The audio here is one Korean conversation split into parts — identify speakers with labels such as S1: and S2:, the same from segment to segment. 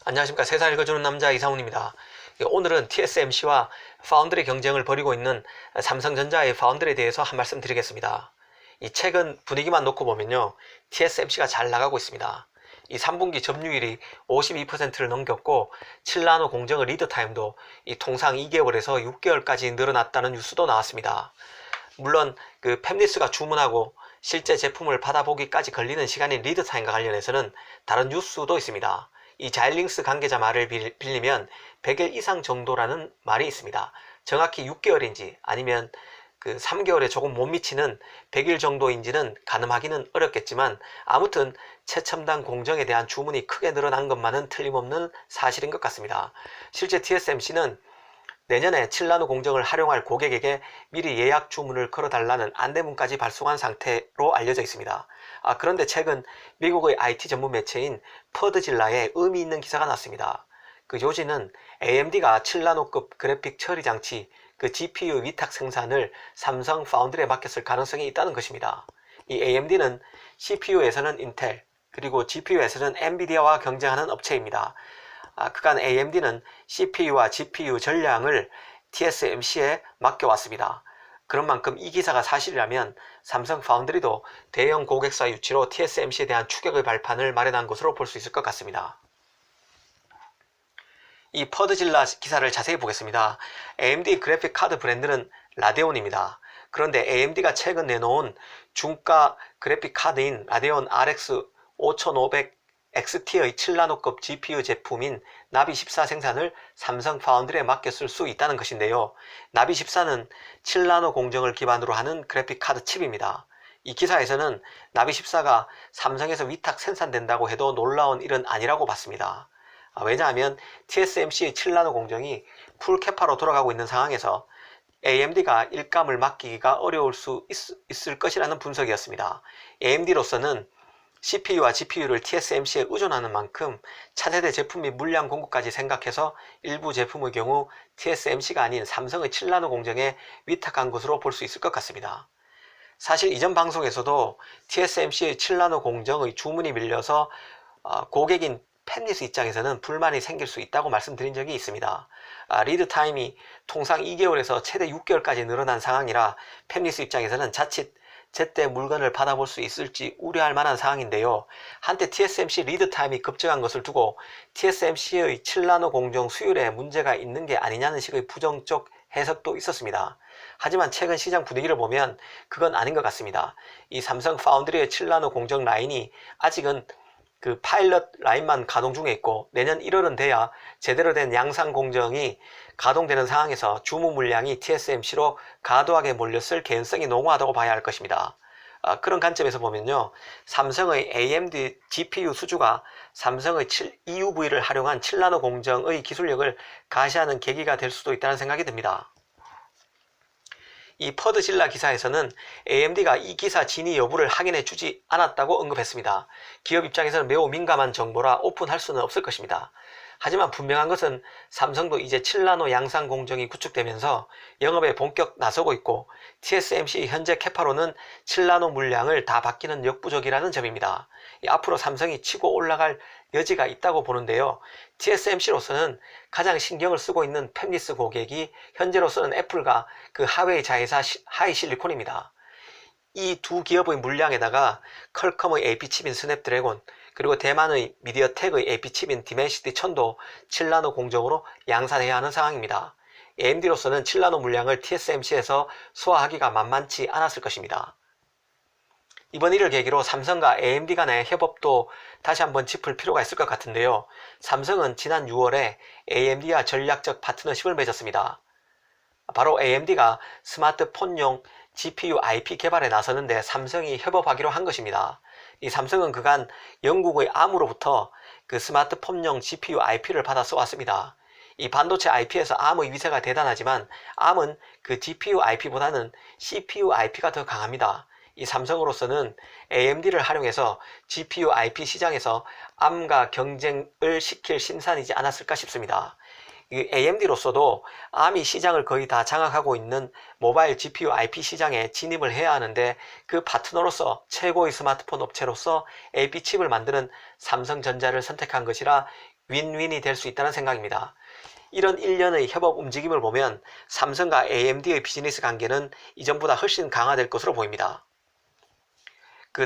S1: 안녕하십니까. 세상 읽어주는 남자 이상훈입니다. 오늘은 TSMC와 파운드리 경쟁을 벌이고 있는 삼성전자의 파운드리에 대해서 한 말씀 드리겠습니다. 이 최근 분위기만 놓고 보면요, TSMC가 잘 나가고 있습니다. 이 3분기 점유율이 52%를 넘겼고 7나노 공정의 리드 타임도 이 통상 2개월에서 6개월까지 늘어났다는 뉴스도 나왔습니다. 물론 그 팹리스가 주문하고 실제 제품을 받아보기까지 걸리는 시간인 리드 타임과 관련해서는 다른 뉴스도 있습니다. 이 자일링스 관계자 말을 빌리면 100일 이상 정도라는 말이 있습니다. 정확히 6개월인지 아니면 그 3개월에 조금 못 미치는 100일 정도인지는 가늠하기는 어렵겠지만 아무튼 최첨단 공정에 대한 주문이 크게 늘어난 것만은 틀림없는 사실인 것 같습니다. 실제 TSMC는 내년에 7나노 공정을 활용할 고객에게 미리 예약 주문을 걸어달라는 안내문까지 발송한 상태로 알려져 있습니다. 그런데 최근 미국의 IT 전문 매체인 퍼드질라에 의미 있는 기사가 났습니다. 그 요지는 AMD가 7나노급 그래픽 처리 장치, 그 GPU 위탁 생산을 삼성 파운드리에 맡겼을 가능성이 있다는 것입니다. 이 AMD는 CPU에서는 인텔, 그리고 GPU에서는 엔비디아와 경쟁하는 업체입니다. 그간 AMD는 CPU와 GPU 전량을 TSMC에 맡겨왔습니다. 그런 만큼 이 기사가 사실이라면 삼성 파운드리도 대형 고객사 유치로 TSMC에 대한 추격의 발판을 마련한 것으로 볼 수 있을 것 같습니다. 이 퍼드질라 기사를 자세히 보겠습니다. AMD 그래픽 카드 브랜드는 라데온입니다. 그런데 AMD가 최근 내놓은 중가 그래픽 카드인 라데온 RX 5500 XT의 7나노급 GPU 제품인 나비14 생산을 삼성 파운드리에 맡겼을 수 있다는 것인데요. 나비14는 7나노 공정을 기반으로 하는 그래픽 카드 칩입니다. 이 기사에서는 나비14가 삼성에서 위탁 생산된다고 해도 놀라운 일은 아니라고 봤습니다. 왜냐하면 TSMC의 7나노 공정이 풀캐파로 돌아가고 있는 상황에서 AMD가 일감을 맡기기가 어려울 수 있을 것이라는 분석이었습니다. AMD로서는 CPU와 GPU를 TSMC에 의존하는 만큼 차세대 제품 및 물량 공급까지 생각해서 일부 제품의 경우 TSMC가 아닌 삼성의 7나노 공정에 위탁한 것으로 볼 수 있을 것 같습니다. 사실 이전 방송에서도 TSMC의 7나노 공정의 주문이 밀려서 고객인 팹리스 입장에서는 불만이 생길 수 있다고 말씀드린 적이 있습니다. 리드 타임이 통상 2개월에서 최대 6개월까지 늘어난 상황이라 팹리스 입장에서는 자칫 제때 물건을 받아볼 수 있을지 우려할 만한 상황인데요. 한때 TSMC 리드 타임이 급증한 것을 두고 TSMC의 7나노 공정 수율에 문제가 있는 게 아니냐는 식의 부정적 해석도 있었습니다. 하지만 최근 시장 분위기를 보면 그건 아닌 것 같습니다. 이 삼성 파운드리의 7나노 공정 라인이 아직은 그 파일럿 라인만 가동 중에 있고 내년 1월은 돼야 제대로 된 양산 공정이 가동되는 상황에서 주문 물량이 TSMC로 과도하게 몰렸을 개연성이 농후하다고 봐야 할 것입니다. 그런 관점에서 보면요, 삼성의 AMD GPU 수주가 삼성의 EUV를 활용한 7나노 공정의 기술력을 가시하는 계기가 될 수도 있다는 생각이 듭니다. 이 퍼드질라 기사에서는 AMD가 이 기사 진위 여부를 확인해 주지 않았다고 언급했습니다. 기업 입장에서는 매우 민감한 정보라 오픈할 수는 없을 것입니다. 하지만 분명한 것은 삼성도 이제 7나노 양산 공정이 구축되면서 영업에 본격 나서고 있고 TSMC 현재 캐파로는 7나노 물량을 다 받기는 역부족이라는 점입니다. 앞으로 삼성이 치고 올라갈 여지가 있다고 보는데요. TSMC로서는 가장 신경을 쓰고 있는 팹리스 고객이 현재로서는 애플과 그 하웨이 자회사 하이실리콘입니다. 이 두 기업의 물량에다가 퀄컴의 AP칩인 스냅드래곤, 그리고 대만의 미디어텍의 AP칩인 디멘시티 1000도 7나노 공정으로 양산해야 하는 상황입니다. AMD로서는 7나노 물량을 TSMC에서 소화하기가 만만치 않았을 것입니다. 이번 일을 계기로 삼성과 AMD 간의 협업도 다시 한번 짚을 필요가 있을 것 같은데요. 삼성은 지난 6월에 AMD와 전략적 파트너십을 맺었습니다. 바로 AMD가 스마트폰용 GPU IP 개발에 나서는데 삼성이 협업하기로 한 것입니다. 이 삼성은 그간 영국의 ARM으로부터 그 스마트폰용 GPU IP를 받아 써왔습니다. 이 반도체 IP에서 ARM의 위세가 대단하지만 ARM은 그 GPU IP보다는 CPU IP가 더 강합니다. 이 삼성으로서는 AMD를 활용해서 GPU IP 시장에서 ARM과 경쟁을 시킬 심산이지 않았을까 싶습니다. AMD로서도 ARM이 시장을 거의 다 장악하고 있는 모바일 GPU IP 시장에 진입을 해야 하는데 그 파트너로서 최고의 스마트폰 업체로서 AP칩을 만드는 삼성전자를 선택한 것이라 윈윈이 될 수 있다는 생각입니다. 이런 일련의 협업 움직임을 보면 삼성과 AMD의 비즈니스 관계는 이전보다 훨씬 강화될 것으로 보입니다.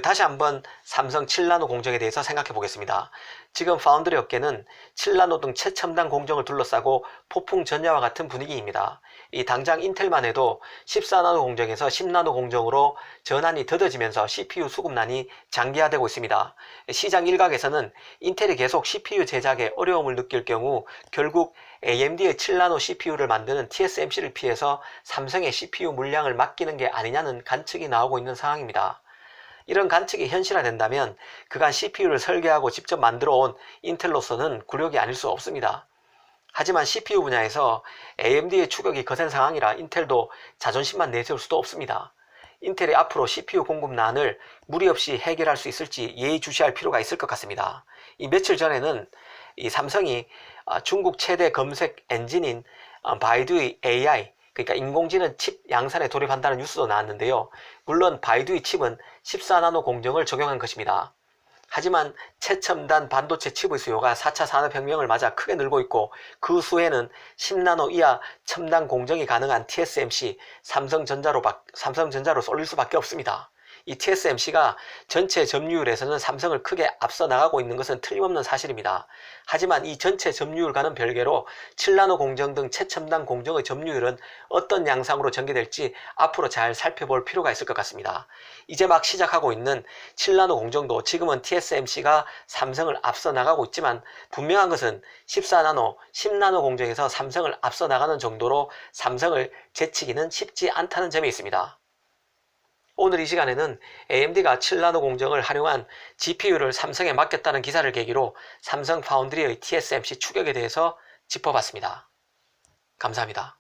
S1: 다시 한번 삼성 7나노 공정에 대해서 생각해 보겠습니다. 지금 파운드리 업계는 7나노 등 최첨단 공정을 둘러싸고 폭풍 전야와 같은 분위기입니다. 당장 인텔만 해도 14나노 공정에서 10나노 공정으로 전환이 더뎌지면서 CPU 수급난이 장기화되고 있습니다. 시장 일각에서는 인텔이 계속 CPU 제작에 어려움을 느낄 경우 결국 AMD의 7나노 CPU를 만드는 TSMC를 피해서 삼성의 CPU 물량을 맡기는 게 아니냐는 관측이 나오고 있는 상황입니다. 이런 관측이 현실화된다면 그간 CPU를 설계하고 직접 만들어 온 인텔로서는 굴욕이 아닐 수 없습니다. 하지만 CPU 분야에서 AMD의 추격이 거센 상황이라 인텔도 자존심만 내세울 수도 없습니다. 인텔이 앞으로 CPU 공급난을 무리 없이 해결할 수 있을지 예의주시할 필요가 있을 것 같습니다. 며칠 전에는 삼성이 중국 최대 검색 엔진인 바이두의 AI, 그러니까 인공지능 칩 양산에 돌입한다는 뉴스도 나왔는데요. 물론 바이두의 칩은 14나노 공정을 적용한 것입니다. 하지만 최첨단 반도체 칩의 수요가 4차 산업혁명을 맞아 크게 늘고 있고 그 수에는 10나노 이하 첨단 공정이 가능한 TSMC, 삼성전자로 쏠릴 수밖에 없습니다. 이 TSMC가 전체 점유율에서는 삼성을 크게 앞서 나가고 있는 것은 틀림없는 사실입니다. 하지만 이 전체 점유율과는 별개로 7나노 공정 등 최첨단 공정의 점유율은 어떤 양상으로 전개될지 앞으로 잘 살펴볼 필요가 있을 것 같습니다. 이제 막 시작하고 있는 7나노 공정도 지금은 TSMC가 삼성을 앞서 나가고 있지만 분명한 것은 14나노, 10나노 공정에서 삼성을 앞서 나가는 정도로 삼성을 제치기는 쉽지 않다는 점이 있습니다. 오늘 이 시간에는 AMD가 7나노 공정을 활용한 GPU를 삼성에 맡겼다는 기사를 계기로 삼성 파운드리의 TSMC 추격에 대해서 짚어봤습니다. 감사합니다.